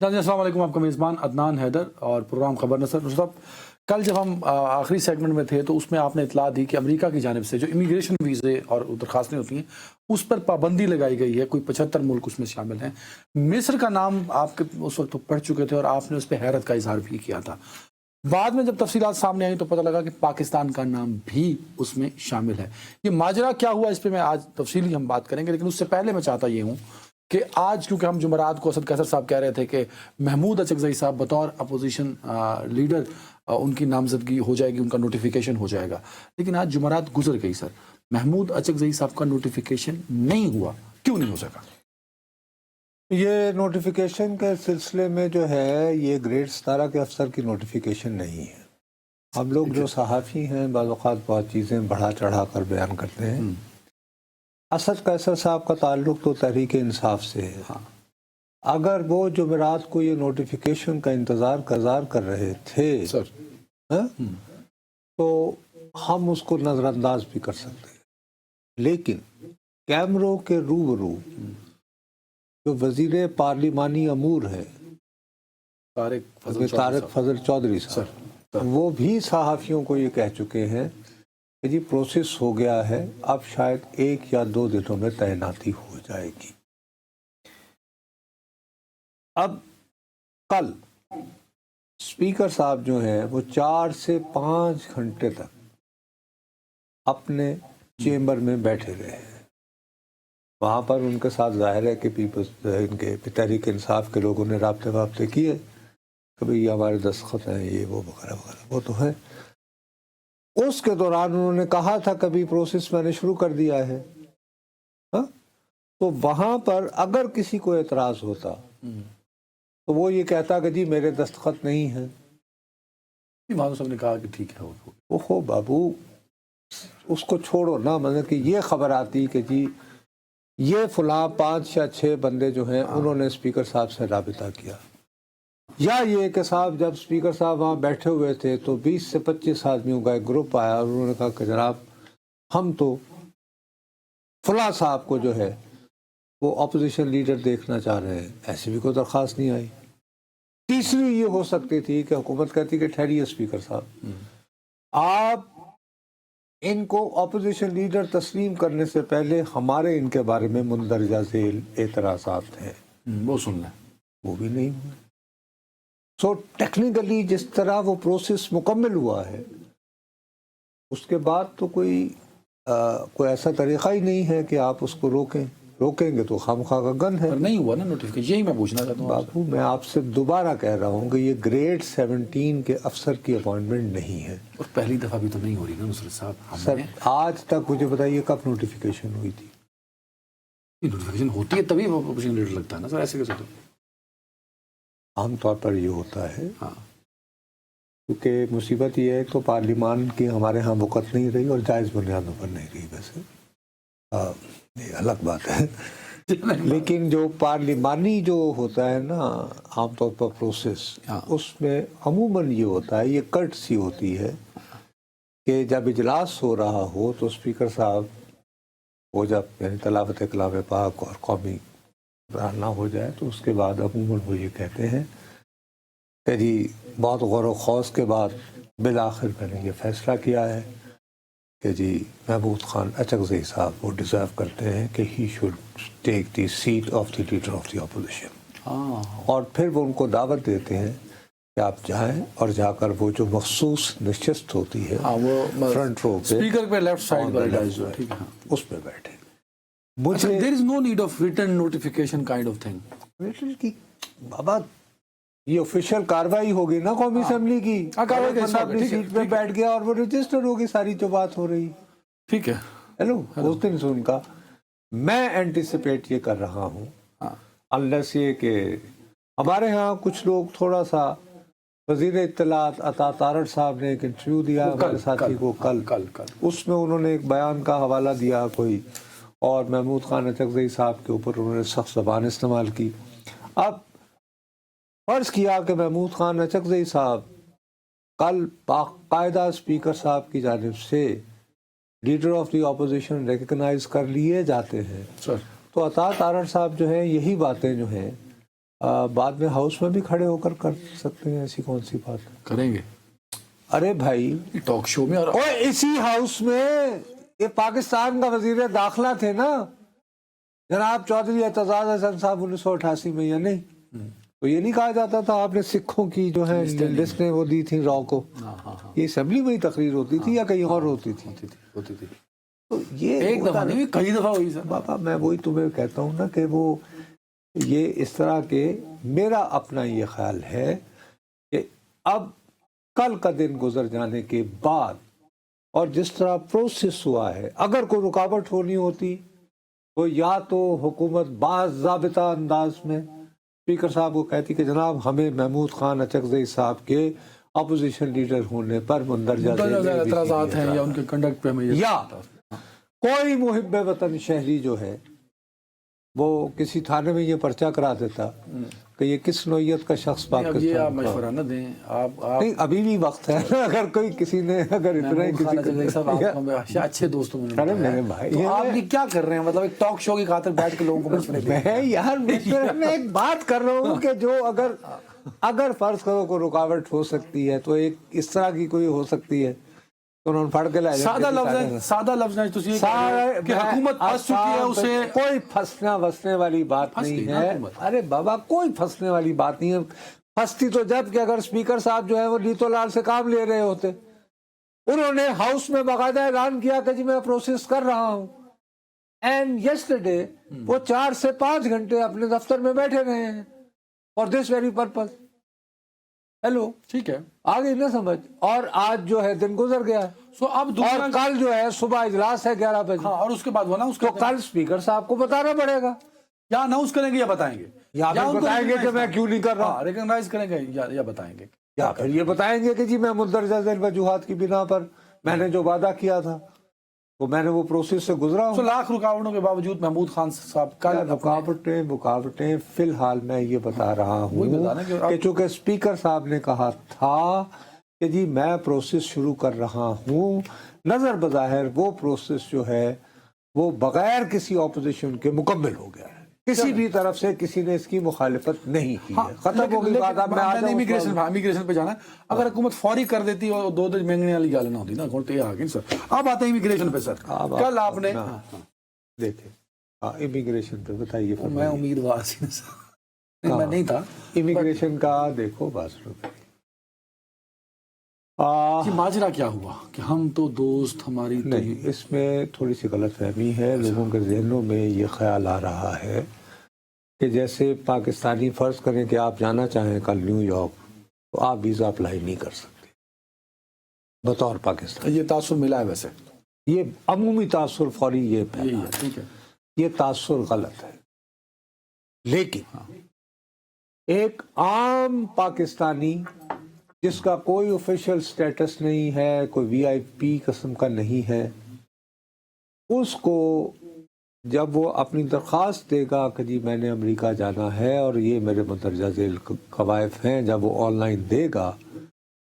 جی السلام علیکم، آپ کا میزبان عدنان حیدر اور پروگرام خبر نصر صاحب۔ کل جب ہم آخری سیگمنٹ میں تھے تو اس میں آپ نے اطلاع دی کہ امریکہ کی جانب سے جو امیگریشن ویزے اور درخواستیں ہوتی ہیں اس پر پابندی لگائی گئی ہے، کوئی 75 ملک اس میں شامل ہیں۔ مصر کا نام آپ کے اس وقت پڑھ چکے تھے اور آپ نے اس پہ حیرت کا اظہار بھی کیا تھا۔ بعد میں جب تفصیلات سامنے آئیں تو پتہ لگا کہ پاکستان کا نام بھی اس میں شامل ہے۔ یہ ماجرا کیا ہوا اس پہ میں آج تفصیلی ہم بات کریں گے، لیکن اس سے پہلے میں چاہتا یہ ہوں کہ آج کیونکہ ہم جمعرات کو اسد قیصر صاحب کہہ رہے تھے کہ محمود اچکزئی صاحب بطور اپوزیشن لیڈر ان کی نامزدگی ہو جائے گی، ان کا نوٹیفیکیشن ہو جائے گا، لیکن آج جمعرات گزر گئی سر، محمود اچکزئی صاحب کا نوٹیفیکیشن نہیں ہوا، کیوں نہیں ہو سکا؟ یہ نوٹیفیکیشن کے سلسلے میں جو ہے یہ گریڈ 17 کے افسر کی نوٹیفیکیشن نہیں ہے۔ ہم لوگ جو صحافی ہیں بعض اوقات بہت چیزیں بڑھا چڑھا کر بیان کرتے ہیں۔ اسد قیصر صاحب کا تعلق تو تحریک انصاف سے ہے۔ اگر وہ جمعرات کو یہ نوٹیفیکیشن کا انتظار کر رہے تھے تو ہم اس کو نظر انداز بھی کر سکتے ہیں، لیکن کیمروں کے روبرو جو وزیر پارلیمانی امور ہے طارق فضل چودھری صاحب، وہ بھی صحافیوں کو یہ کہہ چکے ہیں کہ جی پروسیس ہو گیا ہے، اب شاید 1 یا 2 دنوں میں تعیناتی ہو جائے گی۔ اب کل اسپیکر صاحب جو ہیں وہ 4 سے 5 گھنٹے تک اپنے چیمبر میں بیٹھے رہے ہیں۔ وہاں پر ان کے ساتھ ظاہر ہے کہ ان کے تحریک انصاف کے لوگوں نے رابطے کیے کہ بھئی یہ ہمارے دستخط ہیں، یہ وہ وغیرہ وغیرہ، وہ تو ہے۔ اس کے دوران انہوں نے کہا تھا کبھی پروسیس میں نے شروع کر دیا ہے، تو وہاں پر اگر کسی کو اعتراض ہوتا تو وہ یہ کہتا کہ جی میرے دستخط نہیں ہیں۔ محمود صاحب نے کہا کہ ٹھیک ہے، اوہو بابو اس کو چھوڑو نا، مطلب کہ یہ خبر آتی کہ جی یہ فلاں 5 یا 6 بندے جو ہیں انہوں نے اسپیکر صاحب سے رابطہ کیا، یا یہ کہ صاحب جب اسپیکر صاحب وہاں بیٹھے ہوئے تھے تو 20 سے 25 آدمیوں کا ایک گروپ آیا اور انہوں نے کہا کہ جناب ہم تو فلاں صاحب کو جو ہے وہ اپوزیشن لیڈر دیکھنا چاہ رہے ہیں، ایسی بھی کوئی درخواست نہیں آئی۔ تیسری یہ ہو سکتی تھی کہ حکومت کہتی کہ ٹھہریے اسپیکر صاحب، آپ ان کو اپوزیشن لیڈر تسلیم کرنے سے پہلے ہمارے ان کے بارے میں مندرجہ ذیل اعتراضات ہیں، وہ سن لیں، وہ بھی نہیں ہوئے۔ سو ٹیکنیکلی جس طرح وہ پروسیس مکمل ہوا ہے اس کے بعد تو کوئی ایسا طریقہ ہی نہیں ہے کہ آپ اس کو روکیں گے تو خامخواہ کا گن ہے۔ نہیں ہوا نا نوٹیفیکیشن، یہی میں پوچھنا چاہتا ہوں بابو میں آپ سے دوبارہ کہہ رہا ہوں کہ یہ گریڈ 17 کے افسر کی اپوائنٹمنٹ نہیں ہے، اور پہلی دفعہ بھی تو نہیں ہو رہی نا نصرت صاحب۔ سر آج تک مجھے بتائیے کب نوٹیفیکیشن ہوئی تھی؟ نوٹیفیکیشن ہوتی ہے تبھی اپوزیشن لیڈر لگتا ہے نا سر، ایسے کیسے؟ تو عام طور پر یہ ہوتا ہے کیونکہ مصیبت یہ ہے تو پارلیمان کی ہمارے ہاں وقت نہیں رہی اور جائز بنیادوں پر نہیں رہی، ویسے یہ الگ بات ہے، لیکن جو پارلیمانی جو ہوتا ہے نا عام طور پر پروسیس، اس میں عموماً یہ ہوتا ہے، یہ کٹ سی ہوتی ہے کہ جب اجلاس ہو رہا ہو تو اسپیکر صاحب وہ جب یعنی تلاوت کلام پاک اور قومی نہ ہو جائے تو اس کے بعد عموماً وہ یہ کہتے ہیں کہ جی بہت غور و خوض کے بعد بالآخر میں نے یہ فیصلہ کیا ہے کہ جی محمود خان اچکزئی صاحب وہ ڈیزرو کرتے ہیں کہ he should take the seat of the leader of the opposition, اور پھر وہ ان کو دعوت دیتے ہیں کہ آپ جائیں اور جا کر وہ جو مخصوص نشست ہوتی ہے فرنٹ رو پہ اسپیکر پہ لیفٹ سائڈ پر اس پہ بیٹھے۔ there is no need of written notification kind of thing. بابا یہ آفیشیل کاروائی ہوگی نا قومی اسمبلی کی، بندہ اپنی سیٹ پہ بیٹھ گیا اور وہ رجسٹر ہوگی ساری جو بات ہو رہی، ٹھیک ہے، ہیلو اس دن سن کا میں اینٹیسپیٹ یہ کر رہا ہوں انلیس یہ کہ ہمارے ہاں کچھ لوگ تھوڑا سا وزیر اطلاعات عطا تارڑ صاحب نے ایک انٹرویو دیا ہمارے ساتھی کو کل، اس میں انہوں نے ایک بیان کا حوالہ دیا کوئی، اور محمود خان اچکزئی صاحب کے اوپر انہوں نے سخت زبان استعمال کی۔ اب فرض کیا کہ محمود خان اچکزئی صاحب کل باقاعدہ اسپیکر صاحب کی جانب سے leader of the opposition recognise کر لیے جاتے ہیں، تو عطا تارڑ صاحب جو ہیں یہی باتیں جو ہیں بعد میں ہاؤس میں بھی کھڑے ہو کر سکتے ہیں، ایسی کون سی بات ہے؟ کریں گے ارے بھائی ٹاک شو میں، اور اسی ہاؤس میں یہ پاکستان کا وزیر داخلہ تھے نا جناب چودھری اعتزاز احسن صاحب 1988 میں، یا نہیں؟ تو یہ نہیں کہا جاتا تھا آپ نے سکھوں کی جو ہے لسٹیں وہ دی تھی راؤ کو؟ یہ اسمبلی میں ہی تقریر ہوتی تھی یا کہیں اور ہوتی تھی؟ تو یہ ایک دفعہ نہیں کئی دفعہ ہوئی سر. بابا میں وہی تمہیں کہتا ہوں نا کہ وہ یہ اس طرح کے، میرا اپنا یہ خیال ہے کہ اب کل کا دن گزر جانے کے بعد اور جس طرح پروسیس ہوا ہے، اگر کوئی رکاوٹ ہونی ہوتی تو یا تو حکومت باضابطہ انداز میں اسپیکر صاحب کو کہتی کہ جناب ہمیں محمود خان اچکزئی صاحب کے اپوزیشن لیڈر ہونے پر مندرجہ ذیل اعتراضات ہیں یا ان کے کنڈکٹ پہ ہمیں، یا کوئی محب وطن شہری جو ہے وہ کسی تھانے میں یہ پرچہ کرا دیتا کہ یہ کس نوعیت کا شخص پاکستان یہ آپ کا، مشورہ نہ دیں آپ نہیں ابھی بھی وقت ہے اگر کوئی کسی نے اگر اتنا ہی کسی اچھے دوستوں میں، ارے میرے بھائی آپ یہ کیا کر رہے ہیں؟ مطلب ایک ٹاک شو کی خاطر بیٹھ کے لوگوں کو مشورے دیں؟ میں یار میں ایک بات کر رہا ہوں کہ جو اگر فرض کرو کوئی رکاوٹ ہو سکتی ہے تو ایک اس طرح کی کوئی ہو سکتی ہے تو انہوں نے پڑھ کے لائے. سادہ لفظ ہے کہ حکومت پھنس چکی ہے، اسے کوئی پھنسنا وسنے والی بات نہیں ہے. ارے بابا کوئی پھنسنے والی بات نہیں ہے. پھنستی تو جب کہ اگر اسپیکر صاحب جو ہے وہ نیتو لال سے کام لے رہے ہوتے، انہوں نے ہاؤس میں باقاعدہ اعلان کیا کہ جی میں پروسیس کر رہا ہوں، اینڈ یسٹرڈے وہ 4 سے 5 گھنٹے اپنے دفتر میں بیٹھے رہے ہیں for this very purpose. Hello ٹھیک ہے، آگے نہ سمجھ. اور آج جو ہے دن گزر گیا، سو اب اور کل جو ہے صبح اجلاس ہے 11 بجے، اور اس کے بعد وہ نا تو کل اسپیکر صاحب کو بتانا پڑے گا، یا اناؤنس کریں گے یا بتائیں گے، یا پھر بتائیں گے کہ میں کیوں نہیں کر رہا، ریکگنائز کریں گے یا بتائیں گے، یا پھر یہ بتائیں گے کہ جی میں مندرجہ ذیل وجوہات کی بنا پر میں نے جو وعدہ کیا تھا تو میں نے وہ پروسیس سے گزرا ہوں. لاکھ رکاوٹوں کے باوجود محمود خان صاحب کل رکاوٹیں فی الحال میں یہ بتا رہا ہوں کہ چونکہ اسپیکر صاحب نے کہا تھا کہ جی میں پروسیس شروع کر رہا ہوں، نظر بظاہر وہ پروسیس جو ہے وہ بغیر کسی اپوزیشن کے مکمل ہو گیا ہے، کسی بھی طرف سے کسی نے اس کی مخالفت نہیں کی ہے. ختم ہو گئی بات. اب میں امیگریشن پہ جانا ہے. اگر حکومت فوری کر دیتی اور 2 دن مانگنے والی گال نہ ہوتی نا کون تو آگے سر. اب آتے ہیں امیگریشن پہ سر. کل آپ نے دیکھیں امیگریشن پہ بتائیے. میں امیدوار سی میں نہیں تھا امیگریشن کا. دیکھو بس ماجرا کیا ہوا کہ ہم تو دوست ہماری نہیں، اس میں تھوڑی سی غلط فہمی ہے. لوگوں کے ذہنوں میں یہ خیال آ رہا ہے کہ جیسے پاکستانی فرض کریں کہ آپ جانا چاہیں کل نیو یارک تو آپ ویزا اپلائی نہیں کر سکتے بطور پاکستان. یہ تاثر ملا ہے ویسے، یہ عمومی تاثر فوری یہ پھیلا ہے. ٹھیک ہے، یہ تاثر غلط ہے. لیکن ایک عام پاکستانی جس کا کوئی آفیشیل سٹیٹس نہیں ہے، کوئی وی آئی پی قسم کا نہیں ہے، اس کو جب وہ اپنی درخواست دے گا کہ جی میں نے امریکہ جانا ہے اور یہ میرے مندرجہ ذیل قوائف ہیں، جب وہ آن لائن دے گا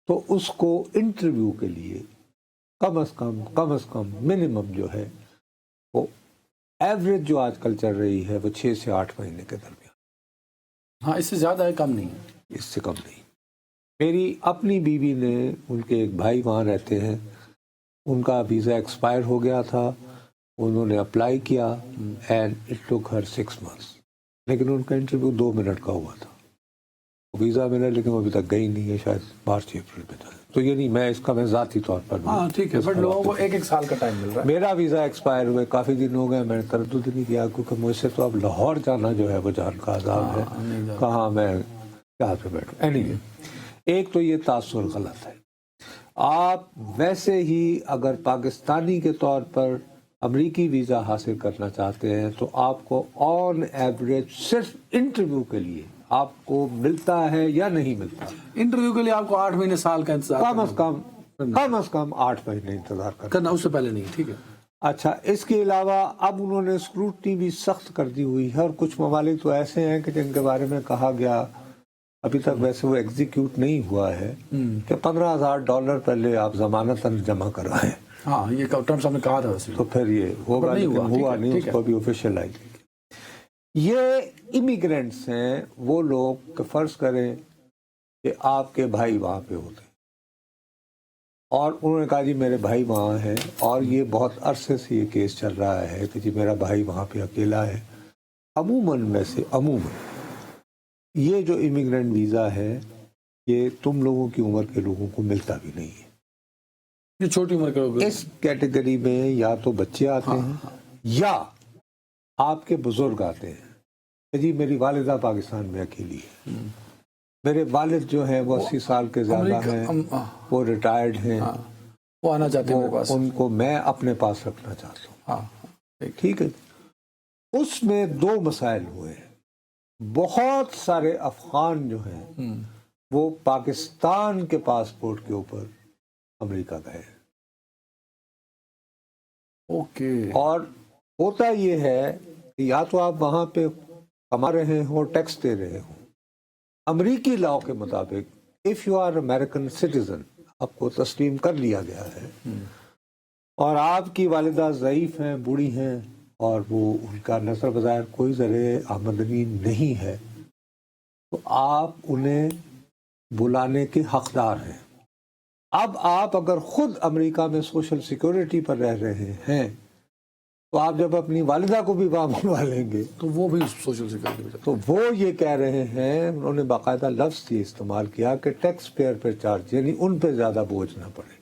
تو اس کو انٹرویو کے لیے کم از کم منیمم جو ہے وہ ایوریج جو آج کل چل رہی ہے وہ 6 سے 8 مہینے کے درمیان. ہاں اس سے زیادہ ہے، کم نہیں ہے، اس سے کم نہیں. میری اپنی بیوی نے، ان کے ایک بھائی وہاں رہتے ہیں، ان کا ویزا ایکسپائر ہو گیا تھا، انہوں نے اپلائی کیا and it took Hare 6 months، لیکن ان کا انٹرویو 2 منٹ کا ہوا تھا. ویزا ملا لیکن وہ ابھی تک گئی نہیں ہے، شاید مارچ اپریل میں تھا. تو یہ نہیں میں اس کا میں ذاتی طور پر ٹھیک ہے، بٹ لوگوں کو 1 سال کا ٹائم مل رہا ہے. میرا ویزا ایکسپائر ہوئے کافی دن ہو گئے، میں نے تردد نہیں کیا کیونکہ مجھ سے تو اب لاہور جانا جو ہے وہ جان کا عذاب ہے، کہاں میں کہاں پہ بیٹھوں. اینی ایک تو یہ تاثر غلط ہے. آپ ویسے ہی اگر پاکستانی کے طور پر امریکی ویزا حاصل کرنا چاہتے ہیں تو آپ کو آن ایوریج صرف انٹرویو کے لیے آپ کو ملتا ہے یا نہیں ملتا؟ انٹرویو کے لیے آپ کو 8 مہینے سال کا انتظار کم از کم 8 مہینے انتظار کرنا، اس سے پہلے نہیں. ٹھیک ہے. اچھا، اس کے علاوہ اب انہوں نے اسکروٹنی بھی سخت کر دی ہوئی ہے، اور کچھ ممالک تو ایسے ہیں کہ جن کے بارے میں کہا گیا ابھی تک ویسے وہ ایگزیکیوٹ نہیں ہوا ہے کہ $15,000 پہلے آپ ضمانتاً جمع کروائیں. ہاں یہ ٹرمپ صاحب نے کہا تھا ویسے، تو پھر یہ ہوگا، لیکن ہوا نہیں، اس کو بھی آفیشیل آئی. یہ امیگرینٹس ہیں وہ لوگ کہ فرض کریں کہ آپ کے بھائی وہاں پہ ہوتے ہیں اور انہوں نے کہا جی میرے بھائی وہاں ہیں اور یہ بہت عرصے سے یہ کیس چل رہا ہے کہ جی میرا بھائی وہاں پہ اکیلا ہے. عموماً یہ جو امیگرینٹ ویزا ہے یہ تم لوگوں کی عمر کے لوگوں کو ملتا بھی نہیں ہے. یہ چھوٹی عمر کے لوگ اس کیٹیگری میں یا تو بچے آتے ہیں یا آپ کے بزرگ آتے ہیں کہ جی میری والدہ پاکستان میں اکیلی ہے, میرے والد جو ہیں وہ 80 سال کے زیادہ ہیں, وہ ریٹائرڈ ہیں, وہ آنا چاہتے ہیں میرے پاس, ان کو میں اپنے پاس رکھنا چاہتا ہوں. ٹھیک ہے. اس میں 2 مسائل ہوئے ہیں. بہت سارے افغان جو ہیں وہ پاکستان کے پاسپورٹ کے اوپر امریکہ گئے. اوکے. اور ہوتا یہ ہے کہ یا تو آپ وہاں پہ کما رہے ہوں, ٹیکس دے رہے ہوں. امریکی لاء کے مطابق if you are American citizen, آپ کو تسلیم کر لیا گیا ہے اور آپ کی والدہ ضعیف ہیں, بوڑھی ہیں اور وہ ان کا نظر بظاہر کوئی ذریعہ آمدنی نہیں ہے, تو آپ انہیں بلانے کے حقدار ہیں. اب آپ اگر خود امریکہ میں سوشل سیکورٹی پر رہ رہے ہیں تو آپ جب اپنی والدہ کو بھی وہاں بلوا لیں گے تو وہ بھی سوشل سیکورٹی. تو وہ یہ کہہ رہے ہیں, انہوں نے باقاعدہ لفظ یہ استعمال کیا کہ ٹیکس پیئر پہ چارج, یعنی ان پہ زیادہ بوجھ نہ پڑے,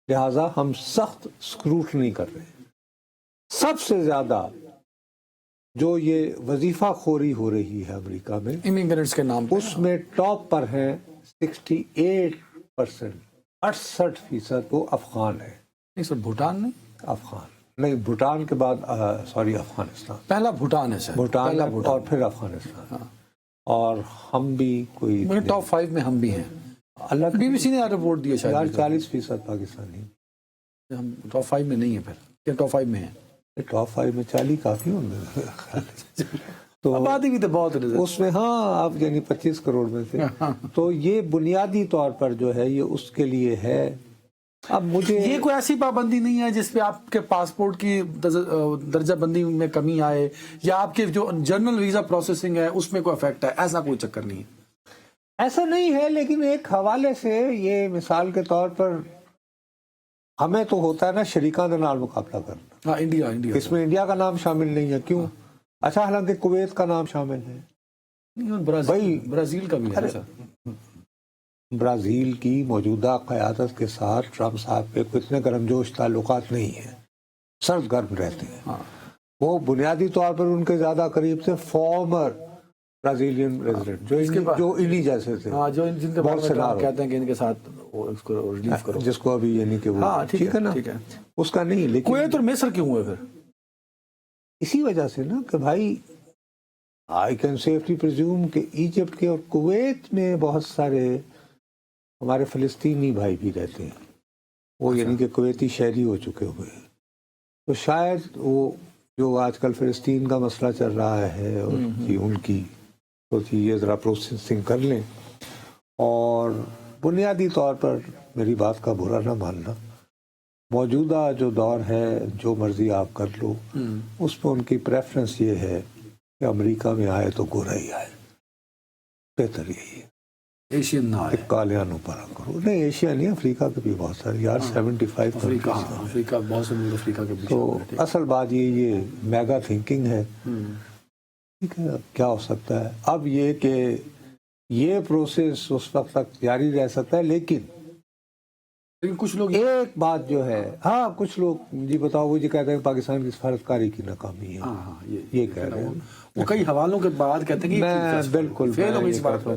لہٰذا ہم سخت اسکروٹنی کر رہے ہیں. سب سے زیادہ جو یہ وظیفہ خوری ہو رہی ہے امریکہ میں امیگرینٹس کے نام اس میں ٹاپ پر ہیں 68%, 68% وہ افغان ہیں. نہیں سر, بھوٹان نہیں, افغان نہیں, بھوٹان کے بعد افغانستان, پہلا بھوٹان ہے سر, بھوٹان اور پھر افغانستان. اور ہم بھی کوئی ٹاپ 5 میں ہم بھی ہیں. اللہ بی بی سی نے رپورٹ دیا شاید 40% پاکستانی. ہم ٹاپ 5 میں نہیں ہیں, پھر ٹاپ 5 میں ہیں. ٹاپ 5 میں 40 کافی ہوں گے تو آبادی بھی تو بہت ہے اس میں, ہاں آپ یعنی 25 کروڑ میں سے. تو یہ بنیادی طور پر جو ہے یہ اس کے لیے ہے. اب مجھے یہ کوئی ایسی پابندی نہیں ہے جس پہ آپ کے پاسپورٹ کی درجہ بندی میں کمی آئے یا آپ کے جو جنرل ویزا پروسیسنگ ہے اس میں کوئی افیکٹ ہے, ایسا کوئی چکر نہیں ہے. ایسا نہیں ہے, لیکن ایک حوالے سے یہ مثال کے طور پر ہمیں تو ہوتا ہے نا شریکان کے نال مقابلہ کرنا. ہاں, انڈیا اس میں انڈیا کا نام شامل نہیں ہے. کیوں؟ اچھا, حالانکہ کویت کا نام شامل ہے, برازیل کا بھی ہے سر. برازیل کی موجودہ قیادت کے ساتھ ٹرمپ صاحب کے اتنے گرم جوش تعلقات نہیں ہیں, سرد گرم رہتے ہیں. وہ بنیادی طور پر ان کے زیادہ قریب سے فارمر برازیلین ریزیڈنٹ جو انہی جیسے تھے, جن کے بارے میں کہتے ہیں کہ ان کے ساتھ اس کو ریلیف کرو, جس کو ابھی یعنی کہ وہ ٹھیک ہے نا, اس کا نہیں. لیکن کویت اور مصر کیوں ہوئے پھر؟ اسی وجہ سے نا کہ بھائی آئی کین سیفلی پرزیوم کہ ایجپٹ کے اور کویت میں بہت سارے ہمارے فلسطینی بھائی بھی رہتے ہیں, وہ یعنی کہ کویتی شہری ہو چکے ہوئے ہیں. تو شاید وہ جو آج کل فلسطین کا مسئلہ چل رہا ہے اور ان کی تو یہ ذرا پروسیسنگ کر لیں. اور بنیادی طور پر میری بات کا برا نہ ماننا, موجودہ جو دور ہے جو مرضی آپ کر لو, اس میں ان کی پریفرنس یہ ہے کہ امریکہ میں آئے تو گورا ہی آئے, بہتر یہی ہے, ایشین نہ آئے, کالیانوں پر کرو. نہیں ایشیا نہیں, افریقہ کے بھی بہت سارے یار 75 افریقہ بہت سے ملک افریقہ کے. تو اصل بات یہ میگا تھنکنگ ہے. ٹھیک ہے, کیا ہو سکتا ہے اب یہ کہ یہ پروسیس اس وقت تک جاری رہ سکتا ہے. لیکن کچھ لوگ ایک بات جو ہے, ہاں کچھ لوگ جی بتاؤ, وہ جی کہتے ہیں کہ پاکستان کی سفارتکاری کی ناکامی ہے, یہ کہہ رہے ہیں. وہ کئی حوالوں کے بعد کہتے ہیں کہ میں بالکل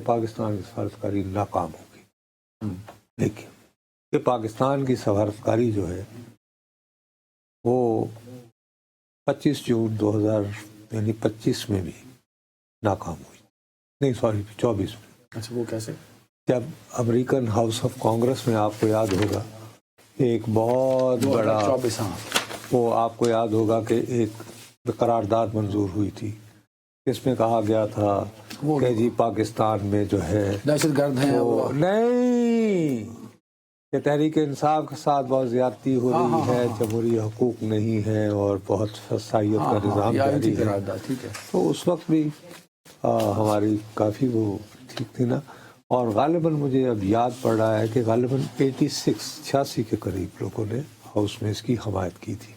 پاکستان کی سفارتکاری ناکام ہوگی. لیکن کہ پاکستان کی سفارتکاری جو ہے وہ 25 جون 2025 میں بھی ناکام ہوئی. نہیں سوری 24 میں. اچھا, وہ کیسے؟ جب امریکن ہاؤس آف کانگریس میں آپ کو یاد ہوگا ایک بہت بڑا, وہ آپ کو یاد ہوگا کہ ایک قرارداد منظور ہوئی تھی اس میں کہا گیا تھا کہ جی پاکستان میں جو ہے دہشت گرد ہیں. نہیں, کہ تحریک انصاف کے ساتھ بہت زیادتی ہو رہی ہے، جمہوری حقوق نہیں ہے اور بہت فسائیت کا نظام جاری ہے، ٹھیک ہے، تو اس وقت بھی ہماری کافی وہ ٹھیک تھی نا. اور غالباً مجھے اب یاد پڑ رہا ہے کہ غالباً 86 کے قریب لوگوں نے ہاؤس میں اس کی حمایت کی تھی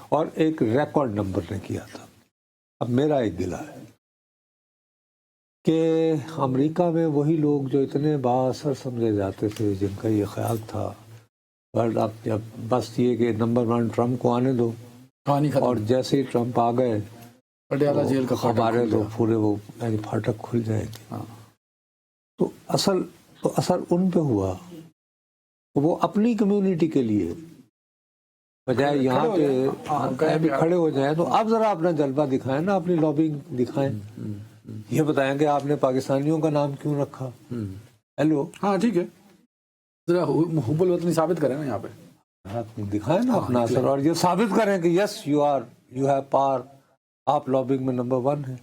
اور ایک ریکارڈ نمبر نے کیا تھا. اب میرا ایک گلہ ہے کہ امریکہ میں وہی لوگ جو اتنے بااثر سمجھے جاتے تھے، جن کا یہ خیال تھا اب جب بس یہ کہ نمبر 1 ٹرمپ کو آنے دو، اور جیسے ہی ٹرمپ آ گئے پٹیالہ جیل کا ہمارے تو پورے وہ پھاٹک کھل جائیں گے. تو اثر ان پہ ہوا، وہ اپنی کمیونٹی کے لیے بجائے یہاں پہ کھڑے ہو جائیں تو اب ذرا اپنا جلوہ دکھائیں نا، اپنی لابنگ دکھائیں، یہ بتائیں کہ آپ نے پاکستانیوں کا نام کیوں رکھا. ہیلو، ہاں ٹھیک ہے، ذرا حب الوطنی ثابت کریں نا یہاں پہ، دکھائیں نا اپنا اثر، اور یہ ثابت کریں کہ یس یو ہیو پاور، آپ لابنگ میں نمبر 1 ہیں.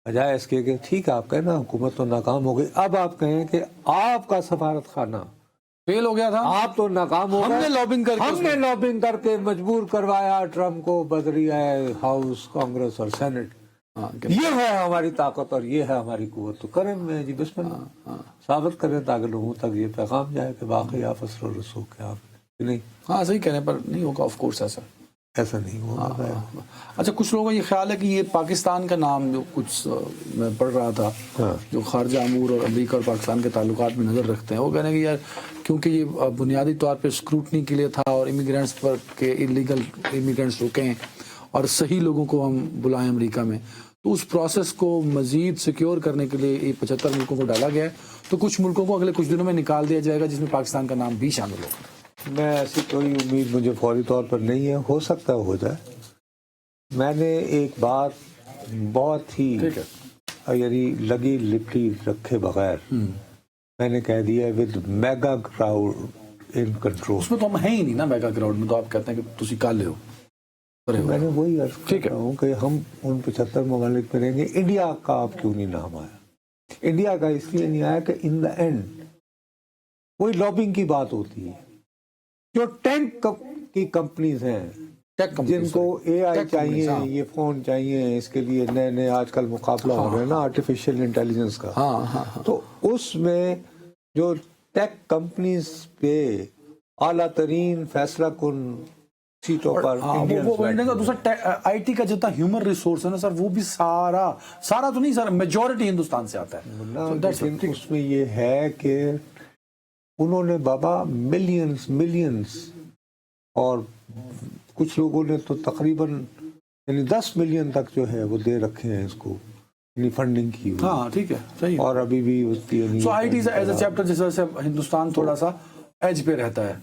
بجائے اس کے کہ ٹھیک ہے آپ کہیں نا حکومت تو ناکام ہو گئی، اب آپ کہیں کہ آپ کا سفارت خانہ فیل ہو گیا تھا، آپ تو ناکام ہو گئے، ہم نے لابنگ کر کے مجبور کروایا ٹرمپ کو بدریہ ہاؤس، کانگریس اور سینٹ. یہ ہے ہماری طاقت اور یہ ہے ہماری قوت. تو کریں میں جی بسم اللہ ثابت کریں تاکہ لوگوں تک یہ پیغام جائے کہ واقعی آپ اثر و رسوخ ہیں آپ نہیں. ہاں صحیح کہہ رہے ہیں، پر نہیں ہوگا آف کورس ایسا نہیں ہوگا. اچھا، کچھ لوگوں کا یہ خیال ہے کہ یہ پاکستان کا نام جو کچھ میں پڑھ رہا تھا جو خارجہ امور اور امریکہ اور پاکستان کے تعلقات میں نظر رکھتے ہیں، وہ کہنے کہ یار کیونکہ یہ بنیادی طور پہ اسکروٹنی کے لیے تھا اور امیگرینٹس پر کہ انلیگل امیگرینٹس رکیں اور صحیح لوگوں کو ہم بلائیں امریکہ میں، تو اس پروسیس کو مزید سیکیور کرنے کے لیے یہ 75 ملکوں کو ڈالا گیا ہے. تو کچھ ملکوں کو اگلے کچھ دنوں میں نکال دیا جائے گا جس میں پاکستان کا نام بھی شامل ہوگا. میں ایسی کوئی امید مجھے فوری طور پر نہیں ہے، ہو سکتا ہو جائے. میں نے ایک بات بہت ہی یعنی لگی لپٹی رکھے بغیر میں نے کہہ دیا with mega crowd in control. اس میں تو ہم ہیں ہی نہیں نا میگا کراؤڈ میں، تو آپ کہتے ہیں کہ تسی کالے ہو. میں نے وہی عرض کرتا ہوں کہ ہم ان 75 ممالک میں رہیں گے. انڈیا کا آپ کیوں نہیں نام آیا؟ انڈیا کا اس لیے نہیں آیا کہ ان دا اینڈ وہی لابنگ کی بات ہوتی ہے. جو ٹینک کی کمپنیز ہیں جن کو اے آئی چاہیے، یہ فون چاہیے، اس کے لیے نئے نئے آج کل مقابلہ ہو رہا ہے نا آرٹیفیشل انٹیلیجنس کا، تو اس میں جو ٹیک کمپنیز پہ اعلیٰ ترین فیصلہ کن سیٹوں پر دوسرا آئی ٹی کا جتنا ہیومن ریسورس ہے نا سر، وہ بھی سارا تو نہیں سر، میجورٹی ہندوستان سے آتا ہے. اس میں یہ ہے کہ انہوں نے بابا ملینز اور کچھ لوگوں نے تو تقریباً یعنی 10 ملین تک جو ہے وہ دے رکھے ہیں اس کو، یعنی فنڈنگ کی ہوئی. ہاں ٹھیک ہے، صحیح. اور ابھی بھی so I T is a chapter جس وجہ سے ہندوستان تھوڑا سا ایج پہ رہتا ہے،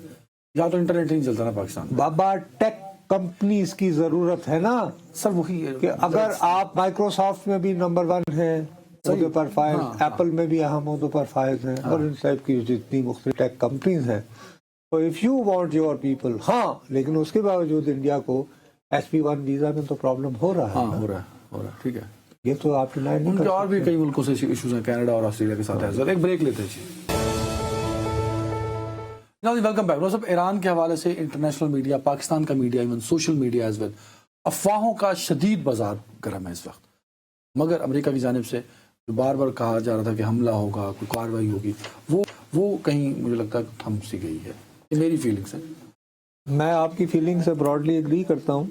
یا تو انٹرنیٹ نہیں چلتا نا پاکستان. بابا ٹیک کمپنیز کی ضرورت ہے نا سر، وہی کہ اگر آپ مائکروسافٹ میں بھی نمبر 1 ہیں عہدے پر فائز، ایپل میں بھی اہم عہدوں پر فائز ہیں، اور ان ٹائپ کی جتنی مختلف ٹیک کمپنیز ہیں، تو if you want your people, ہاں لیکن اس کے باوجود انڈیا کو SP1 ویزا میں تو پرابلم ہو رہا ہے. ہو رہا ہے، ٹھیک ہے. یہ تو آپ نے ان کے اور بھی کئی ملکوں سے ایشوز ہیں، کینیڈا اور آسٹریلیا کے ساتھ ہے. سر ایک بریک لیتے ہیں جی. Welcome back. صاحب، ایران کے حوالے سے انٹرنیشنل میڈیا، پاکستان کا media, even social media as well, افواہوں کا شدید بازار گرم ہے اس وقت. مگر امریکہ کی جانب سے جو بار بار کہا جا رہا تھا کہ حملہ ہوگا، کوئی کارروائی ہوگی، وہ کہیں مجھے لگتا ہے تھم سی گئی ہے. یہ میری فیلنگس ہیں. میں آپ کی فیلنگ سے براڈلی ایگری کرتا ہوں،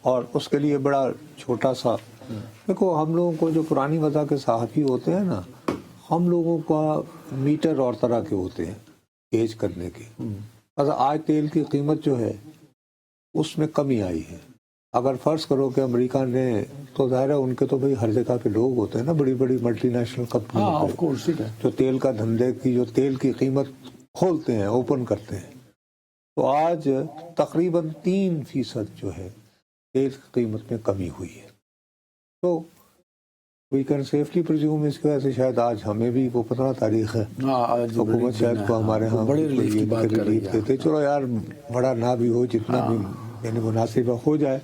اور اس کے لیے بڑا چھوٹا سا دیکھو، ہم لوگوں کو جو پرانی وضع کے صحافی ہوتے ہیں نا، ہم لوگوں کا میٹر اور طرح کے ہوتے ہیں گیج کرنے کے. آج تیل کی قیمت جو ہے اس میں کمی آئی ہے. اگر فرض کرو کہ امریکہ نے، تو ظاہر ہے ان کے تو بھائی ہر جگہ پہ لوگ ہوتے ہیں نا، بڑی بڑی ملٹی نیشنل کمپنی جو تیل کا دھندے کی، جو تیل کی قیمت کھولتے ہیں، اوپن کرتے ہیں، تو آج تقریباً 3% جو ہے تیل کی قیمت میں کمی ہوئی ہے. تو وی کین سیفلی پرزیوم اس کی وجہ سے شاید آج ہمیں بھی وہ 15 تاریخ ہے، حکومت شاید کو ہمارے ہاں ریلیف دیتے. چلو یار بڑا نہ بھی ہو، جتنا بھی یعنی مناسب ہو جائے.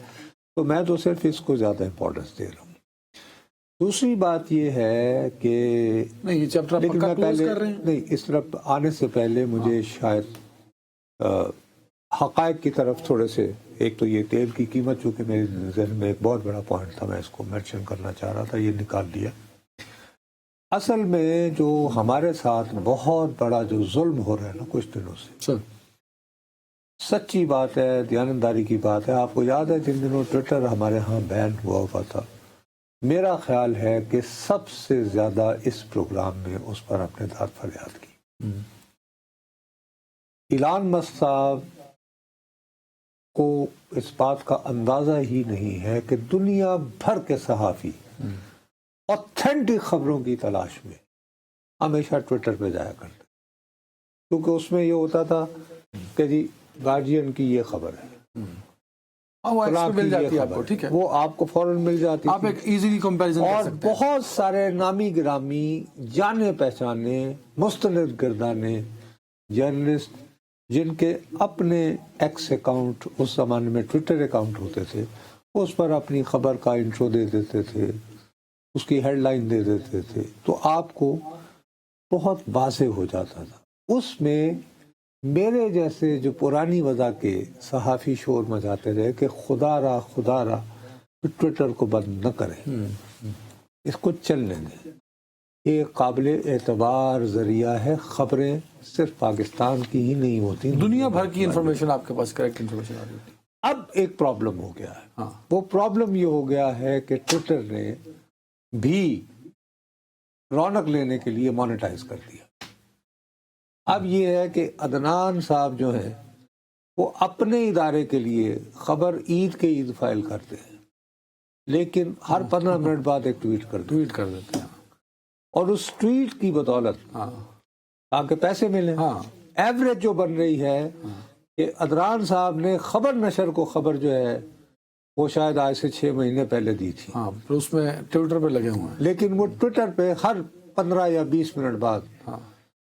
تو میں تو صرف اس کو زیادہ امپورٹنس دے رہا ہوں. دوسری بات یہ ہے کہ نہیں یہ چیپٹر لیکن پکا میں کلوز پہلے کر رہے ہیں؟ نہیں، اس طرف آنے سے پہلے مجھے شاید حقائق کی طرف تھوڑے سے، ایک تو یہ تیل کی قیمت چونکہ میرے ذہن میں ایک بہت بڑا پوائنٹ تھا، میں اس کو مینشن کرنا چاہ رہا تھا، یہ نکال دیا۔ اصل میں جو ہمارے ساتھ بہت بڑا جو ظلم ہو رہا ہے نا کچھ دنوں سے، سر سچی بات ہے، دیانتداری کی بات ہے۔ آپ کو یاد ہے جن دنوں ٹویٹر ہمارے ہاں بین ہوا تھا، میرا خیال ہے کہ سب سے زیادہ اس پروگرام میں اس پر اپنے داد فریاد کی ایلان مسک صاحب کو اس بات کا اندازہ ہی نہیں ہے کہ دنیا بھر کے صحافی اوتھینٹک خبروں کی تلاش میں ہمیشہ ٹویٹر پہ جایا کرتے، کیونکہ اس میں یہ ہوتا تھا کہ جی گارجین کی یہ خبر ہے، وہ فلاں ایکس پہ کی مل یہ جاتی ہے آپ خبر کو، ٹھیک ہے، وہ آپ کو فوراً مل جاتی آپ تھی۔ ایک ایزیلی کمپیریزن کر اور سکتے ہیں۔ بہت سارے نامی گرامی جانے پہچانے مستند گردانے جرنلسٹ جن کے اپنے ایکس اکاؤنٹ اس زمانے میں ٹویٹر اکاؤنٹ ہوتے تھے، اس پر اپنی خبر کا انٹرو دے دیتے تھے، اس کی ہیڈ لائن دے دیتے تھے، تو آپ کو بہت واضح ہو جاتا تھا۔ اس میں میرے جیسے جو پرانی وضع کے صحافی شور مچاتے رہے کہ خدا را ٹویٹر کو بند نہ کریں، اس کو چلنے دیں، یہ قابل اعتبار ذریعہ ہے، خبریں صرف پاکستان کی ہی نہیں ہوتی، دنیا بھر کی انفارمیشن آپ کے پاس کریکٹ انفارمیشن آ رہی ہوتی ہے۔ اب ایک پرابلم ہو گیا ہے، ہاں وہ پرابلم یہ ہو گیا ہے کہ ٹویٹر نے بھی رونق لینے کے لیے مانیٹائز کر دیا۔ اب یہ ہے کہ عدنان صاحب جو ہیں وہ اپنے ادارے کے لیے خبر عید کے عید فائل کرتے ہیں، لیکن ہر 15 منٹ بعد ایک ٹویٹ کر دیتے ہیں، اور اس ٹویٹ کی بدولت ہاں تاکہ پیسے ملیں، ہاں ایوریج جو بن رہی ہے کہ عدنان صاحب نے خبر نشر کو خبر جو ہے وہ شاید آج سے 6 مہینے پہلے دی تھی، ہاں، پھر اس میں ٹویٹر پہ لگے ہوئے ہیں، لیکن وہ ٹویٹر پہ ہر 15 یا 20 منٹ بعد، ہاں،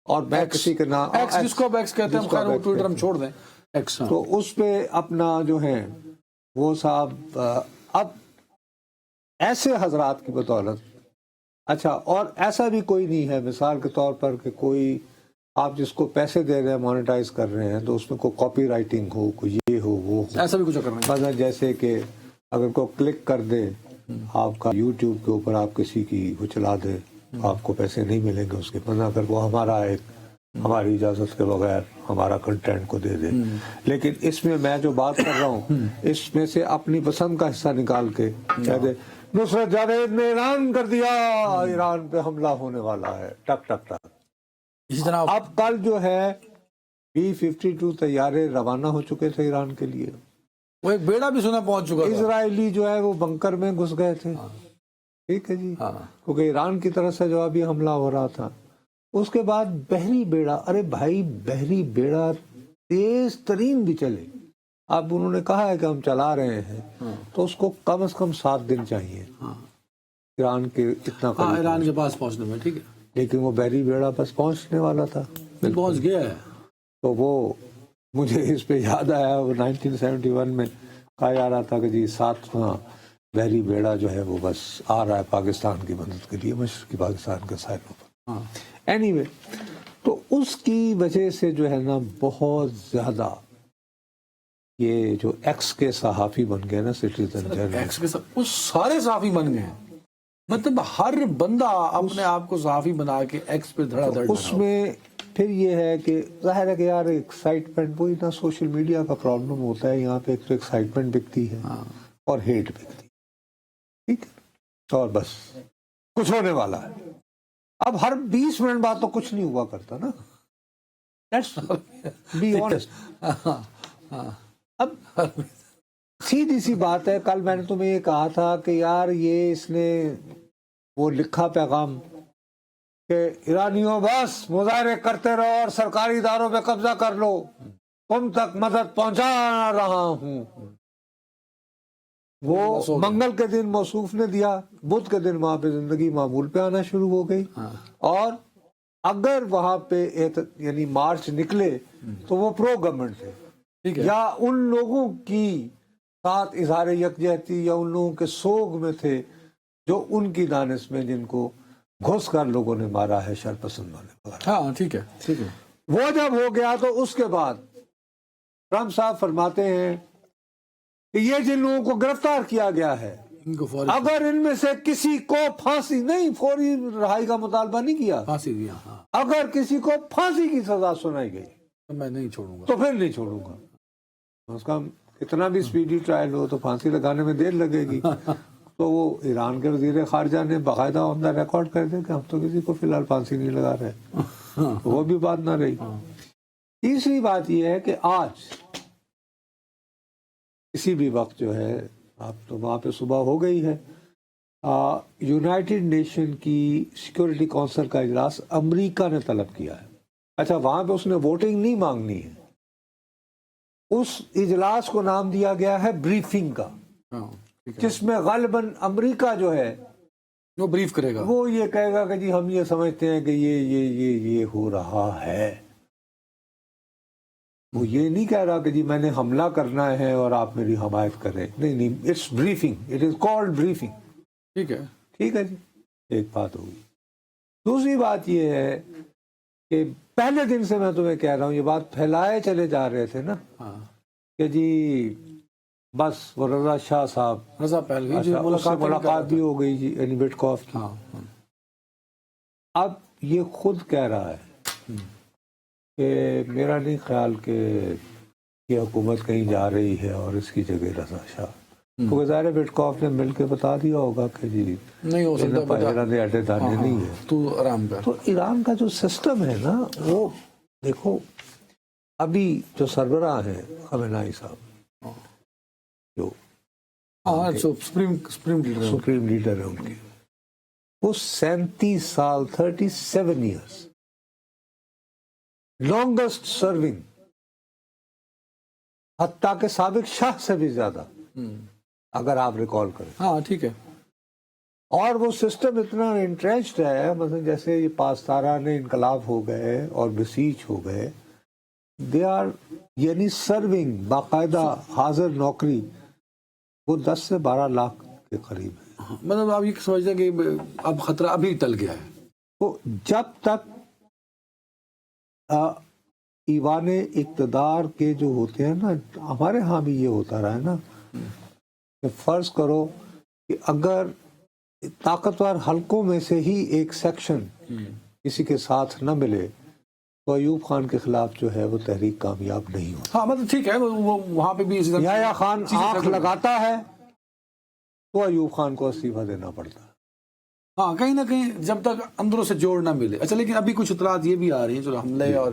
اور میں کسی کے نام ایکس جس کو اب ایکس کہتے ہیں، ہم خیر وہ ٹویٹر ہم چھوڑ دیں، ایکس، ہاں تو اس پہ اپنا جو ہے وہ صاحب اب ایسے حضرات کی بدولت، اچھا اور ایسا بھی کوئی نہیں ہے مثال کے طور پر کہ کوئی آپ جس کو پیسے دے رہے ہیں مانیٹائز کر رہے ہیں تو اس میں کوئی کاپی رائٹنگ ہو، کوئی یہ ہو وہ ہو، ایسا بھی کچھ کرنا ہے، مثلا جیسے کہ اگر کوئی کلک کر دے آپ کا یوٹیوب کے اوپر، آپ کسی کی وہ چلا دے، آپ کو پیسے نہیں ملیں گے اس کے، مثلا اگر وہ ہمارا ایک ہماری اجازت کے بغیر ہمارا کنٹینٹ کو دے دے، لیکن اس میں میں جو بات کر رہا ہوں اس میں سے اپنی پسند کا حصہ نکال کے کہہ دے نصرت جاوید نے اعلان کر دیا ایران پہ حملہ ہونے والا ہے، ٹک ٹک ٹک۔ اسی طرح اب کل جو ہے B-52 طیارے روانہ ہو چکے تھے ایران کے لیے، وہ ایک بیڑا بھی سنا پہنچ چکا تھا، اسرائیلی جو ہے وہ بنکر میں گھس گئے تھے، ٹھیک ہے جی، ہاں کیونکہ ایران کی طرف سے جوابی حملہ ہو رہا تھا۔ اس کے بعد بحری بیڑا، ارے بھائی بحری بیڑا تیز ترین بھی چلے، اب انہوں نے کہا ہے کہ ہم چلا رہے ہیں تو اس کو کم از کم 7 دن چاہیے ایران کے اتنا ہاں قریب، ایران کے پاس پہنچنے میں، ٹھیک ہے، لیکن وہ بحری بیڑا بس پہنچنے والا تھا، پہنچ گیا ہے، تو وہ مجھے اس پہ یاد آیا وہ 1971 میں کہا جا رہا تھا کہ جی 7واں بحری بیڑا جو ہے وہ بس آ رہا ہے پاکستان کی مدد کے لیے مشرقی پاکستان کے ساحلوں پر۔ ہاں اینی وے، تو اس کی وجہ سے جو ہے نا بہت زیادہ یہ جو ایکس کے صحافی بن گئے نا، سٹیزن جرنلسٹ، ایکس کے ساتھ وہ سارے صحافی بن گئے ہیں، مطلب ہر بندہ اپنے آپ کو صحافی بنا کے ایکس پہ دھڑا دھڑ اس میں پھر یہ ہے کہ ظاہر ہے کہ یار ایکسائٹمنٹ، وہی نا سوشل میڈیا کا پرابلم ہوتا ہے، یہاں پہ ایک تو ایکسائٹمنٹ بکتی ہے اور ہیٹ بکتی ہے، ٹھیک ہے، اور بس کچھ ہونے والا ہے۔ اب ہر 20 منٹ بعد تو کچھ نہیں ہوا کرتا نا، لیٹس بی آنیسٹ۔ اب سیدھی سی بات ہے، کل میں نے تمہیں یہ کہا تھا کہ یار یہ اس نے وہ لکھا پیغام کہ ایرانیوں بس مظاہرے کرتے رہو اور سرکاری اداروں پہ قبضہ کر لو، تم تک مدد پہنچا رہا ہوں۔ وہ منگل کے دن موصوف نے دیا، بدھ کے دن وہاں پہ زندگی معمول پہ آنا شروع ہو گئی، اور اگر وہاں پہ یعنی مارچ نکلے تو وہ پرو گورنمنٹ تھے، یا ان لوگوں کی ساتھ اظہار یکجہتی یا ان لوگوں کے سوگ میں تھے جو ان کی دانش میں جن کو گھس کر لوگوں نے مارا ہے شرپسندوں نے وغیرہ. ہاں ٹھیک ہے ٹھیک ہے. وہ جب ہو گیا تو اس کے بعد ٹرمپ صاحب فرماتے ہیں کہ یہ جن لوگوں کو گرفتار کیا گیا ہے ان کو فوری اگر ان میں سے کسی کو پھانسی نہیں، فوری رہائی کا مطالبہ نہیں کیا، پھانسی دیا. ہاں اگر کسی کو پھانسی کی سزا سنائی گئی تو میں نہیں چھوڑوں گا. تو پھر نہیں چھوڑوں گا. اس کا اتنا بھی سپیڈی ٹرائل ہو تو پھانسی لگانے میں دیر لگے گی. تو وہ ایران کے وزیر خارجہ نے باقاعدہ آن دا ریکارڈ کر دیا کہ ہم تو کسی کو فی الحال پھانسی نہیں لگا رہے. وہ بھی بات نہ رہی. تیسری بات یہ ہے کہ آج کسی بھی وقت جو ہے، آپ تو وہاں پہ صبح ہو گئی ہے، یونائٹڈ نیشن کی سیکورٹی کونسل کا اجلاس امریکہ نے طلب کیا ہے. اچھا، وہاں پہ اس نے ووٹنگ نہیں مانگنی ہے. اس اجلاس کو نام دیا گیا ہے بریفنگ کا، جس میں غالباً امریکہ جو ہے وہ بریف کرے گا. وہ یہ کہے گا کہ جی ہم یہ سمجھتے ہیں کہ یہ ہو رہا ہے. وہ یہ نہیں کہہ رہا کہ جی میں نے حملہ کرنا ہے اور آپ میری حمایت کریں. نہیں، it's briefing, it is called briefing. ٹھیک ہے ٹھیک ہے جی، ایک بات ہوگی. دوسری بات یہ ہے کہ پہلے دن سے میں تمہیں کہہ رہا ہوں، یہ بات پھیلائے چلے جا رہے تھے نا کہ جی بس وہ رضا شاہ صاحب، رضا پہلوی جو اس سے ملاقات بھی ہو گئی جی اینی وٹکوف کی. اب یہ خود کہہ رہا ہے کہ میرا نہیں خیال کہ یہ حکومت کہیں جا رہی ہے اور اس کی جگہ رضا شاہ. تو ظاہر وٹکوف نے مل کے بتا دیا ہوگا کہ جی نہیں ہو سکتا، اڈے دانے نہیں ہے. تو آرام کر. تو ایران کا جو سسٹم ہے نا، وہ دیکھو ابھی جو سربراہ ہیں خامنہئی صاحب، جو سپریم لیڈر ہے ان کے، وہ 37 سال 37 ایئرس لانگسٹ سرونگ، حتیٰ کہ سابق شاہ سے بھی زیادہ، اگر آپ ریکال کریں. ہاں ٹھیک ہے. اور وہ سسٹم اتنا انٹرسٹ ہے، مثلا جیسے یہ پاسداران انقلاب ہو گئے اور بسیج ہو گئے، دے آر یعنی سرونگ باقاعدہ حاضر نوکری، وہ 10 سے 12 لاکھ کے قریب ہے. مطلب آپ یہ سمجھتے ہیں کہ اب خطرہ ابھی ٹل گیا ہے. تو جب تک ایوان اقتدار کے جو ہوتے ہیں نا، ہمارے ہاں بھی یہ ہوتا رہا ہے نا کہ فرض کرو کہ اگر طاقتور حلقوں میں سے ہی ایک سیکشن کسی کے ساتھ نہ ملے تو ایوب خان کے خلاف جو ہے وہ تحریک کامیاب نہیں ہوتی. ہاں مطلب ٹھیک ہے، وہ وہاں پہ بھی یحییٰ خان آنکھ لگاتا ہے تو ایوب خان کو استعفیٰ دینا پڑتا ہے. ہاں کہیں نہ کہیں جب تک اندروں سے جوڑ نہ ملے. اچھا، لیکن ابھی کچھ اطلاعات یہ بھی آ رہی ہیں، جو حملے اور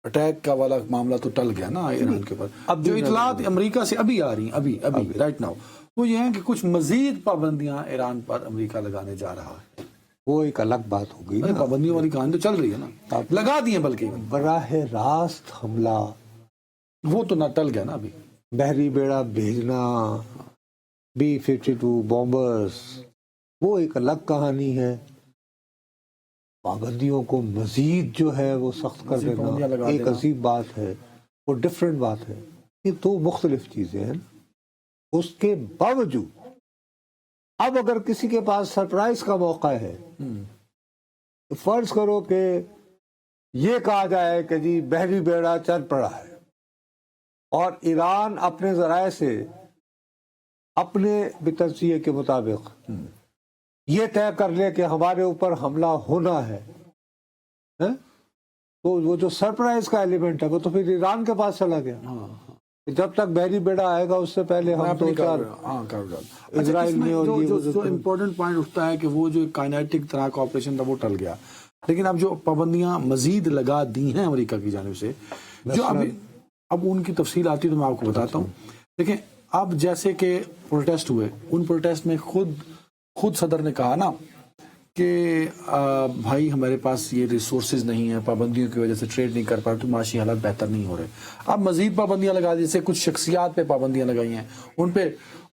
اٹیک کا والا معاملہ تو ٹل گیا نا ایران کے اوپر. اب جو اطلاعات امریکہ سے ابھی آ رہی ہیں ابھی رائٹ ناؤ، وہ یہ ہیں کہ کچھ مزید پابندیاں ایران پر امریکہ لگانے جا رہا ہے. وہ ایک الگ بات ہو گئی. پابندیوں والی کہانی تو چل رہی ہے نا، لگا دی ہیں بلکہ براہ راست حملہ، وہ تو نہ ٹل گیا نا ابھی. بحری بیڑا بھیجنا، B-52 بومبرز، وہ ایک الگ کہانی ہے. پابندیوں کو مزید جو ہے وہ سخت کر دینا ایک عجیب بات ہے، وہ ڈفرینٹ بات ہے. یہ دو مختلف چیزیں ہیں. اس کے باوجود اب اگر کسی کے پاس سرپرائز کا موقع ہے، تو فرض کرو کہ یہ کہا جائے کہ جی بحری بیڑا چل پڑا ہے اور ایران اپنے ذرائع سے اپنے بتجزیے کے مطابق یہ طے کر لے کہ ہمارے اوپر حملہ ہونا ہے، تو وہ جو سرپرائز کا ایلیمنٹ ہے وہ تو پھر ایران کے پاس چلا گیا. جب تک بحری بیڑا آئے گا اس سے پہلے ہم دو چار اسرائیل میں. جو امپورٹنٹ پوائنٹ اٹھتا ہے کہ وہ جو کائنیٹک طرح کا آپریشن تھا وہ ٹل گیا، لیکن اب جو پابندیاں مزید لگا دی ہیں امریکہ کی جانب سے، جو اب ان کی تفصیل آتی تو میں آپ کو بتاتا ہوں. دیکھیں اب جیسے کہ پروٹیسٹ ہوئے، ان پروٹیسٹ میں خود صدر نے کہا نا کہ بھائی ہمارے پاس یہ ریسورسز نہیں ہیں، پابندیوں کی وجہ سے ٹریڈ نہیں کر پا رہے، تو معاشی حالات بہتر نہیں ہو رہے. اب مزید پابندیاں لگا دی، جیسے کچھ شخصیات پہ پابندیاں لگائی ہیں، ان پہ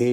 A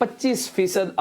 25%